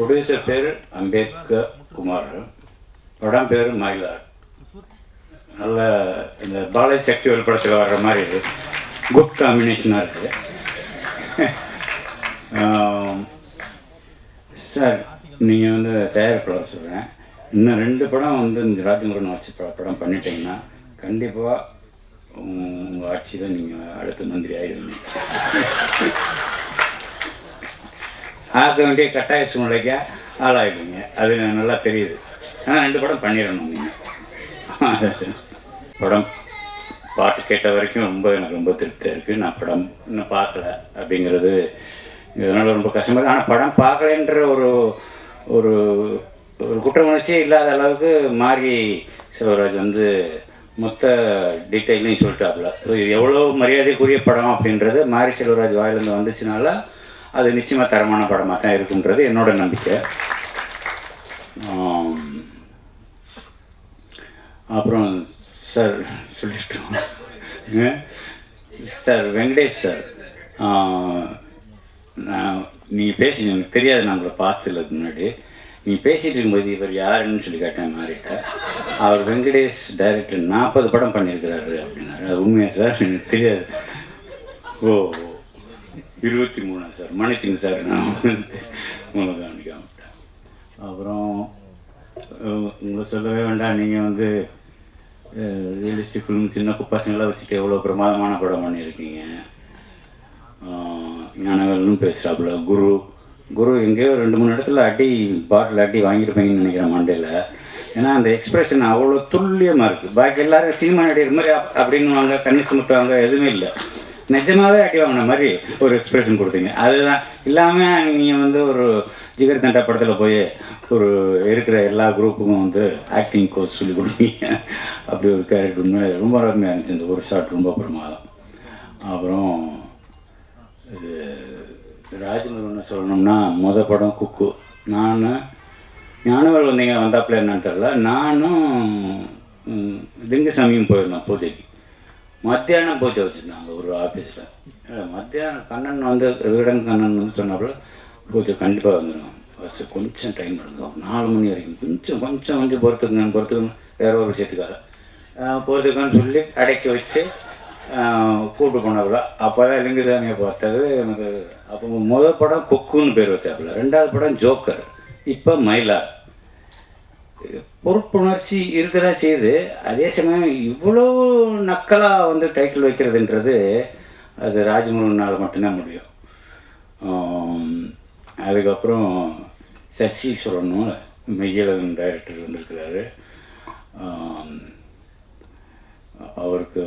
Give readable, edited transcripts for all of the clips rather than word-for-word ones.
Producer பேர் அம்பேத்கர் குமார், படம் பேர் மயிலார். நல்ல இந்த பாலாஜி சக்திவேல் படத்தில் வர்ற மாதிரி குட் காம்பினேஷனாக இருக்குது. சார் நீங்கள் வந்து தயாரிப்பாளர் சொல்கிறேன், இன்னும் 2 படம் வந்து இந்த ராஜமுருகன் வச்சு படம் பண்ணிட்டீங்கன்னா கண்டிப்பாக உங்கள் ஆட்சியில் நீங்கள் அடுத்த மந்திரி ஆகிடுவீங்க. ஆக வேண்டிய கட்டாய சூழ்நிலைக்கு ஆளாகிடுவீங்க, அது நல்லா தெரியுது. ஆனால் 2 படம் பண்ணிடணும் நீங்கள். படம் பாட்டு கேட்ட வரைக்கும் எனக்கு ரொம்ப திருப்தியாக இருக்குது. நான் படம் இன்னும் பார்க்கல அப்படிங்கிறது இதனால் ரொம்ப கஷ்டமாக இருக்குது. ஆனால் படம் பார்க்கலன்ற ஒரு ஒரு ஒரு குற்ற உணர்ச்சியே இல்லாத அளவுக்கு மாரி செல்வராஜ் வந்து மொத்த டீட்டெயிலையும் சொல்லிட்டாப்புல. இது எவ்வளோ மரியாதைக்குரிய படம் அப்படின்றது மாரி செல்வராஜ் வாயிலிருந்து வந்துச்சுனால அது நிச்சயமாக தரமான படமாக தான் இருக்குன்றது என்னோட நம்பிக்கை. அப்புறம் சார் சொல்லிட்டோம் சார், வெங்கடேஷ் சார், நீங்கள் பேசி எனக்கு தெரியாது, நான் உங்களை பார்த்ததில்ல முன்னாடி. நீங்கள் பேசிகிட்டு இருக்கும்போது இவர் யாருன்னு சொல்லி கேட்டேன் மாறிட்ட. அவர் வெங்கடேஷ் டைரக்டர் 40 படம் பண்ணியிருக்கிறாரு அப்படின்னாரு. அது உண்மையா சார்? எனக்கு தெரியாது. ஓ 23 சார், மன்னிச்சுங்க சார், நான் உங்களுக்கு கவனிக்காமட்டேன். அப்புறம் உங்களை சொல்லவே வேண்டாம், நீங்கள் வந்து ரியலிஸ்டிக் ஃபிலிம் சின்ன பசங்களாம் வச்சுட்டு எவ்வளோ பிரமாதமான படம் பண்ணியிருக்கீங்க. ஞானவேல்னு பேசுகிறாப்புல. குரு எங்கேயோ 2-3 இடத்துல பாட்டில் அடி வாங்கியிருப்பீங்கன்னு நினைக்கிறேன் மண்டையில். ஏன்னா அந்த எக்ஸ்பிரஷன் அவ்வளோ துல்லியமாக இருக்குது. பாக்கி எல்லோரும் சினிமா நடிகர் மாதிரி அப்படின்னுவாங்க, கண்ணு சுமட்டுவாங்க, எதுவுமே இல்லை. நிஜமாகவே அடி வாங்கின மாதிரி ஒரு எக்ஸ்பிரஷன் கொடுத்தீங்க. அதுதான் இல்லாமல் நீங்கள் வந்து ஒரு ஜிகர் தண்டா படத்தில் போய் ஒரு இருக்கிற எல்லா குரூப்புக்கும் வந்து ஆக்டிங் கோர்ஸ் சொல்லி கொடுப்பீங்க. அப்படி ஒரு கேரக்டர் உண்மையாக ரொம்ப அருமையாக இருந்துச்சு. இந்த ஒரு ஷாட் ரொம்ப பிரமாதம். அப்புறம் இது ராஜமுருகன் சொல்லணும்னா மொதல் படம் குக்கு. நான் ஞானவேல் வந்தாப்புல என்னன்னு தெரில. நானும் லிங்கசாமியும் போயிருந்தோம் பூஜைக்கு. மத்தியானம் பூஜை வச்சுருந்தாங்க ஒரு ஆஃபீஸில். மத்தியானம் கண்ணன் வந்து விகடன் கண்ணன் வந்து சொன்னாப்புல பூஜை கண்டிப்பாக வந்துடும், பஸ் கொஞ்சம் டைம் எடுக்கும், 4 மணி வரைக்கும் கொஞ்சம் பொறுத்துக்குங்க வேற ஒரு விஷயத்துக்காக பொறுத்துக்கன்னு சொல்லி அடக்கி வச்சு கூப்பிட்டு போனாப்புல. அப்போ தான் லிங்கசாமியை பார்த்தது எனக்கு. அப்போ முதல் படம் கொக்குன்னு பேர் வச்சாப்புல, 2வது படம் ஜோக்கர், இப்போ மயிலார். பொறுப்புணர்ச்சி இருக்க தான் செய்யுது. அதே சமயம் இவ்வளோ நக்கலாக வந்து டைட்டில் வைக்கிறதுன்றது அது ராஜமுருகனால் மட்டும்தான் முடியும். அதுக்கப்புறம் சசி சொல்லணும், மெய்யழகன் டைரக்டர் வந்திருக்கிறாரு. அவருக்கு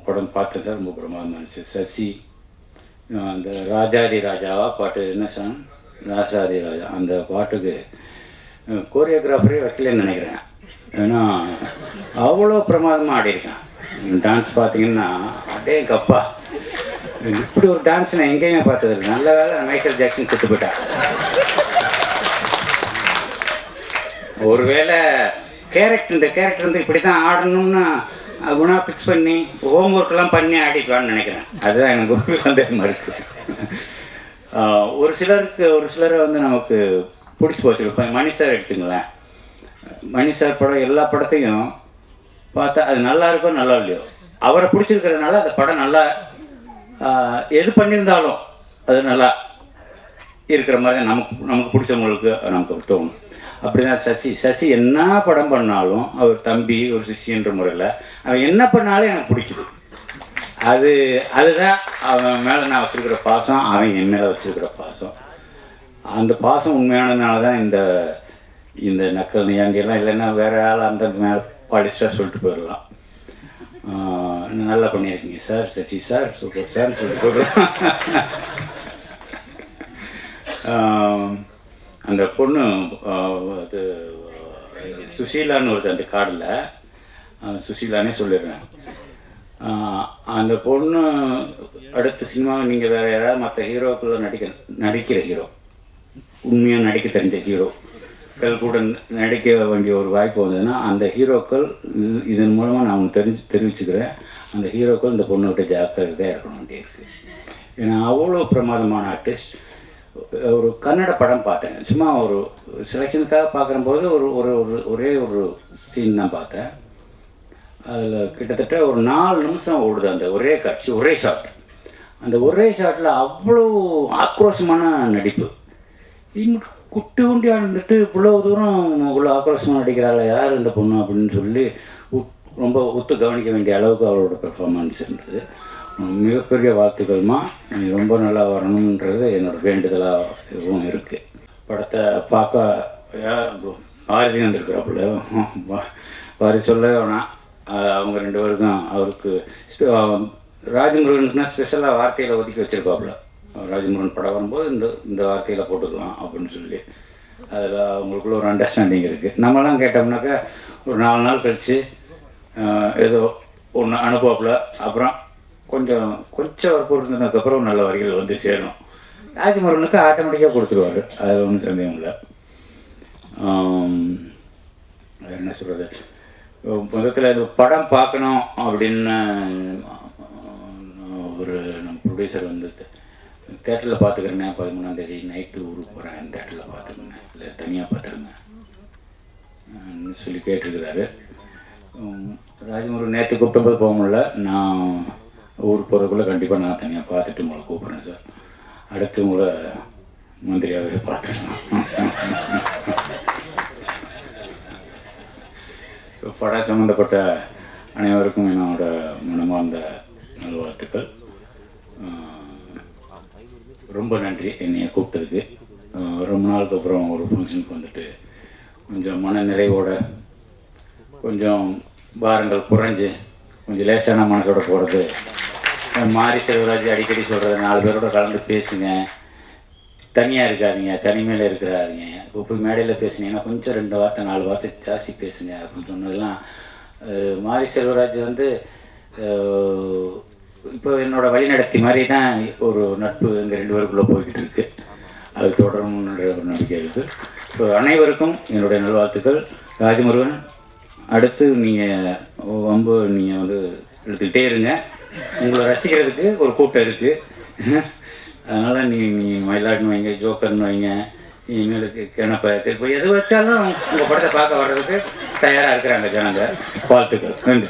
படம் பார்த்தேன் சார், ரொம்ப பிரமாதமாக இருந்துச்சு. சசி அந்த ராஜாதி ராஜாவா பாட்டு, என்ன சார் ராஜாதி ராஜா, அந்த பாட்டுக்கு கோரியோகிராஃபரே வைக்கலன்னு நினைக்கிறேன். ஏன்னா அவ்வளோ பிரமாதமாக ஆடியிருக்கேன். டான்ஸ் பார்த்தீங்கன்னா அதே கப்பா, இப்படி ஒரு டான்ஸ் நான் எங்கேயுமே பார்த்ததில்லை. நல்ல வேலை மைக்கேல் ஜாக்சன் செத்து போயிட்டான். ஒருவேளை இந்த கேரக்டர் வந்து இப்படி தான் ஆடணும்னு குணா ஃபிக்ஸ் பண்ணி ஹோம் ஒர்க்கெலாம் பண்ணி ஆடிக்குவான்னு நினைக்கிறேன். அதுதான் எனக்கு ஒரு சந்தேகமாக இருக்குது. ஒரு சிலரை வந்து நமக்கு பிடிச்சி போச்சு. மணி சார் எடுத்துங்களேன். மணி சார் படம் எல்லா படத்தையும் பார்த்தா அது நல்லா இருக்கோ நல்லா இல்லையோ, அவரை பிடிச்சிருக்கிறதுனால அந்த படம் நல்லா எது பண்ணியிருந்தாலும் அது நல்லா இருக்கிற மாதிரி தான் நமக்கு பிடிச்சவங்களுக்கு நமக்கு தோணும். அப்படி தான் சசி என்ன படம் பண்ணாலும் அவர் தம்பி ஒரு சிஷியன்ற முறையில் அவன் என்ன பண்ணாலும் எனக்கு பிடிக்குது. அதுதான் அவன் மேலே நான் வச்சுருக்கிற பாசம், அவன் என் மேலே வச்சுருக்கிற பாசம். அந்த பாசம் உண்மையானதுனால தான் இந்த நக்கல் நியாண்டியெல்லாம், இல்லைன்னா வேறு ஆள் அந்த மேலே பாலிஸ்டாக சொல்லிட்டு போயிடலாம். நல்லா பண்ணியிருக்கீங்க sir, Sasi sir, super sir சொல்லிட்டு போயிடலாம். அந்த பொண்ணு அது சுசீலான்னு ஒருத்தர், அந்த கார்டில் சுசீலானே சொல்லிடுறேன். அந்த பொண்ணு அடுத்த சினிமாவை நீங்கள் வேறு யாராவது மற்ற ஹீரோக்குள்ளே நடிக்கிற ஹீரோ, உண்மையாக நடிக்க தெரிஞ்ச ஹீரோக்கள் கூட நடிக்க வேண்டிய ஒரு வாய்ப்பு வந்ததுன்னா அந்த ஹீரோக்கள் இதன் மூலமாக நான் தெரிவிச்சுக்கிறேன். அந்த ஹீரோக்கள் இந்த பொண்ணுகிட்ட ஜாக்கிரதையாக இருக்கணும் வேண்டியிருக்கு. ஏன்னா அவ்வளோ பிரமாதமான ஆர்டிஸ்ட். ஒரு கன்னட படம் பார்த்தேன். சும்மா ஒரு செலெக்ஷனுக்காக பார்க்கும்போது ஒரே ஒரு சீன் தான் பார்த்தேன். அதில் கிட்டத்தட்ட ஒரு 4 நிமிஷம் ஓடுது அந்த ஒரே காட்சி, ஒரே ஷாட். அந்த ஒரே ஷாட்டில் அவ்வளோ ஆக்ரோஷமான நடிப்பு. இன்னும் குட்டி உண்டியாக இருந்துட்டு இவ்வளோ தூரம் இவ்வளோ ஆக்ரோஷமாக நடிக்கிறாள் யார் இந்த பொண்ணு அப்படின்னு சொல்லி ரொம்ப ஒத்து கவனிக்க வேண்டிய அளவுக்கு அவளோட பெர்ஃபார்மன்ஸ் இருந்தது. மிகப்பெரிய வாழ்த்துக்கள்மா, நீ ரொம்ப நல்லா வரணுன்றது என்னோடய வேண்டுதலாகவும் இருக்குது. படத்தை பார்க்க பாரதி வந்திருக்கிறாப்புல, பாரதி சொல்லவே வேணாம். அவங்க 2 பேருக்கும் அவருக்கு ராஜமுருகனுக்குன்னா ஸ்பெஷலாக வார்த்தையில் ஒதுக்கி வச்சுருப்பாப்புல. ராஜமுருகன் படம் வரும்போது இந்த வார்த்தையில் போட்டுக்கலாம் அப்படின்னு சொல்லி அதில் அவங்களுக்குள்ள ஒரு அண்டர்ஸ்டாண்டிங் இருக்குது. நம்மளாம் கேட்டோம்னாக்கா ஒரு 4 நாள் கழித்து ஏதோ ஒன்று அனுப்புவாப்புல, அப்புறம் கொஞ்சம் வற்புறுத்தினதுக்கப்புறம் நல்ல வரிகள் வந்து சேரும். ராஜமுருகனுக்கு ஆட்டோமேட்டிக்காக கொடுத்துருவார், அதில் ஒன்றும் சந்தேகம் இல்லை. என்ன சொல்கிறது, மொத்தத்தில் இந்த படம் பார்க்கணும் அப்படின்னு ஒரு நம்ம ப்ரொடியூசர் வந்து தேட்டரில் பார்த்துக்கிறேங்க 13ஆம் தேதி நைட்டு ஊருக்கு போகிறேன், தேட்டரில் பார்த்துக்கங்க இல்லை தனியாக பார்த்துருங்க சொல்லி கேட்டிருக்கிறாரு. ராஜமுருகன் நேற்று கூப்பிட்டும்போது போக முடியல, நான் ஊருக்கு போகிறதுக்குள்ளே கண்டிப்பாக நான் தனியாக பார்த்துட்டு உங்களை கூப்பிட்றேன் சார். அடுத்து உங்களை மந்திரியாகவே பார்த்துக்கலாம். படம் சம்மந்தப்பட்ட அனைவருக்கும் என்னோட மனமார்ந்த நல்வாழ்த்துக்கள். ரொம்ப நன்றி என்னைய கூப்பிட்டதுக்கு. ரொம்ப நாளுக்கு அப்புறம் ஒரு ஃபங்க்ஷனுக்கு வந்துட்டு கொஞ்சம் மன நிறைவோட, கொஞ்சம் பாரங்கள் குறைஞ்சி, கொஞ்சம் லேசான மனசோட போகிறது. மாரி செல்வராஜ் அடிக்கடி சொல்கிறத 4 பேரோட கலந்து பேசுங்க, தனியாக இருக்காதீங்க, தனிமையில் இருக்கிறாதீங்க. இப்போ மேடையில் பேசுனீங்கன்னா கொஞ்சம் 2 வார்த்தை 4 வார்த்தை ஜாஸ்தி பேசுங்க அப்படின்னு சொன்னதெல்லாம் மாரி செல்வராஜ் வந்து இப்போ என்னோடய வழிநடத்தி மாதிரி தான் ஒரு நட்பு எங்கள் 2 பேருக்குள்ளே போய்கிட்டு இருக்குது. அது தொடரணுன்ற ஒரு நம்பிக்கை இருக்குது. ஸோ அனைவருக்கும் என்னுடைய நல்வாழ்த்துக்கள். ராஜமுருகன், அடுத்து நீங்கள் நீங்கள் வந்து எடுத்துக்கிட்டே இருங்க. உங்களை ரசிக்கிறதுக்கு ஒரு கூட்டம் இருக்குது. அதனால் நீ மயிலாடுன்னு வைங்க, ஜோக்கர்னு வைங்க, இனிமேலுக்கு கிணப்ப திருப்பி எது வச்சாலும் உங்கள் படத்தை பார்க்க வர்றதுக்கு தயாராக இருக்கிறாங்க ஜனங்க. வாழ்த்துக்கள். நன்றி.